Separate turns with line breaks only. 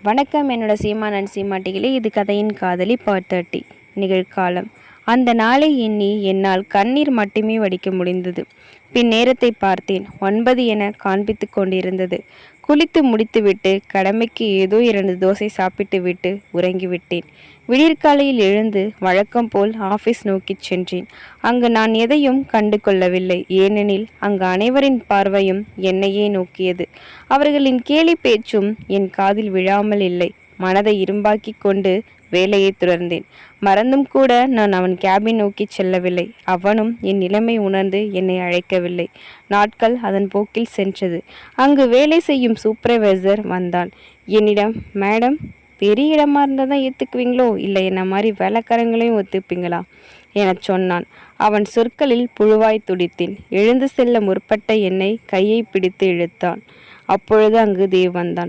வணக்கம், என்னோட சீமான் அண்ட் சீமாட்டிகளே. இது கதையின் காதலி பார்ட் 30 நிகழ்காலம். அந்த நாளை எண்ணி என்னால் கண்ணீர் மட்டுமே வடிக்க முடிந்தது. பின் நேரத்தை பார்த்தேன். 9 என காண்பித்து கொண்டிருந்தது. குளித்து முடித்துவிட்டு கடமைக்கு ஏதோ 2 தோசை சாப்பிட்டு விட்டு உறங்கிவிட்டேன். விடியற்காலையில் எழுந்து வழக்கம் போல் ஆஃபீஸ் நோக்கி சென்றேன். அங்கு நான் எதையும் கண்டு கொள்ளவில்லை. ஏனெனில் அங்கு அனைவரின் பார்வையும் என்னையே நோக்கியது. அவர்களின் கேலி பேச்சும் என் காதில் விழாமல் இல்லை. மனதை இரும்பாக்கி கொண்டு வேலையை தொடர்ந்தேன். மறந்தும் கூட நான் அவன் கேபின் நோக்கி செல்லவில்லை. அவனும் என் நிலைமை உணர்ந்து என்னை அழைக்கவில்லை. நாட்கள் அதன் போக்கில் சென்றது. அங்கு வேலை செய்யும் சூப்பர்வைசர் வந்தான். என்னிடம், மேடம், பெரிய இடமா இருந்தால் தான் ஏற்றுக்குவீங்களோ, இல்லை என்ன மாதிரி வேலைக்காரங்களையும் ஒத்துப்பீங்களா எனச் சொன்னான். அவன் சொற்களில் புழுவாய் துடித்தேன். எழுந்து செல்ல முற்பட்ட என்னை கையை பிடித்து இழுத்தான். அப்பொழுது அங்கு தேவ் வந்தான்.